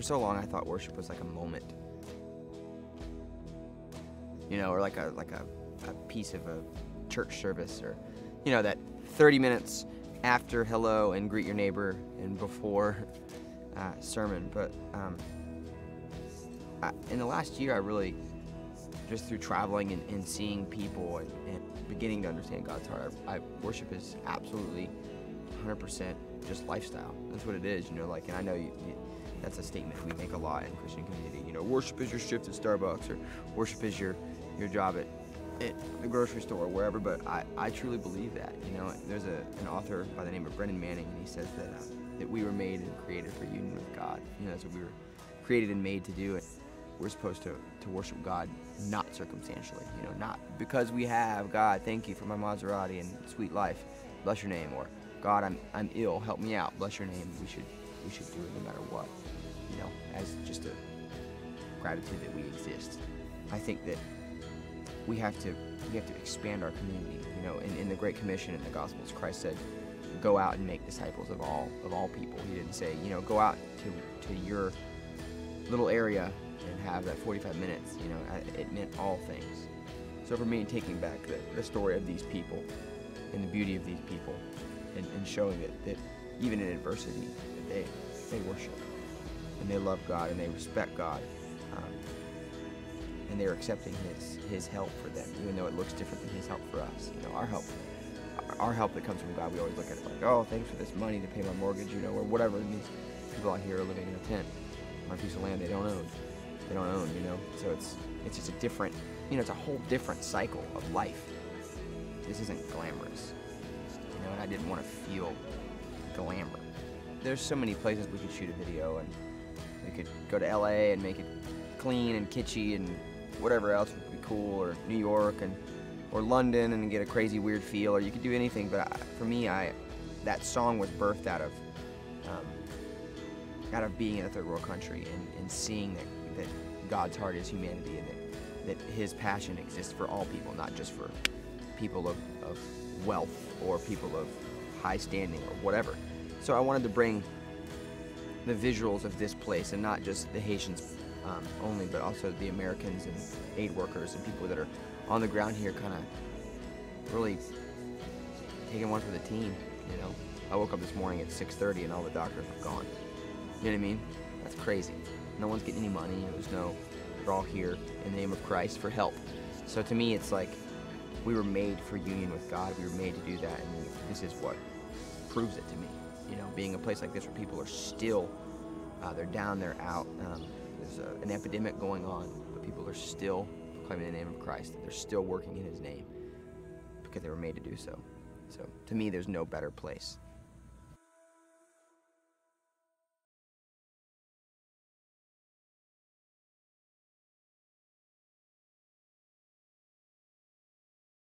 for so long I thought worship was like a moment, or like a piece of a church service, or that 30 minutes after hello and greet your neighbor and before sermon. But in the last year, I really, just through traveling and seeing people and beginning to understand God's heart, worship is absolutely 100% just lifestyle. That's what it is, and I know that's a statement we make a lot in Christian community. Worship is your shift at Starbucks, or worship is your job at the grocery store or wherever. But I truly believe that. There's an author by the name of Brennan Manning, and he says that we were made and created for union with God. That's what we were created and made to do. And we're supposed to worship God not circumstantially. Not because we have God, thank you for my Maserati and sweet life, bless your name, or God, I'm ill, help me out, bless your name. We should do it no matter what. As just a gratitude that we exist. I think that we have to expand our community. In the Great Commission in the Gospels, Christ said, "Go out and make disciples of all people." He didn't say, go out to your little area and have that 45 minutes. It meant all things. So for me, taking back the story of these people and the beauty of these people, and showing that even in adversity, that they worship and they love God and they respect God, and they're accepting His help for them, even though it looks different than His help for us. Our help that comes from God, we always look at it like, oh, thanks for this money to pay my mortgage, or whatever. And these people out here are living in a tent on a piece of land they don't own. So it's just a different, it's a whole different cycle of life. This isn't glamorous, and I didn't want to feel glamour. There's so many places we could shoot a video, and we could go to LA and make it clean and kitschy and whatever else would be cool, or New York or London and get a crazy weird feel, or you could do anything. But for me, that song was birthed out of being in a third world country and seeing that God's heart is humanity, and that His passion exists for all people, not just for people of wealth or people of high standing or whatever. So I wanted to bring the visuals of this place, and not just the Haitians only, but also the Americans and aid workers and people that are on the ground here, kind of really taking one for the team. I woke up this morning at 6:30 and all the doctors were gone. You know what I mean? That's crazy. No one's getting any money. They're all here in the name of Christ for help. So to me, it's like we were made for union with God. We were made to do that, and this is what proves it to me. Being a place like this where people are still, they're down, they're out. There's an epidemic going on, but people are still proclaiming the name of Christ. They're still working in His name because they were made to do so. So to me, there's no better place.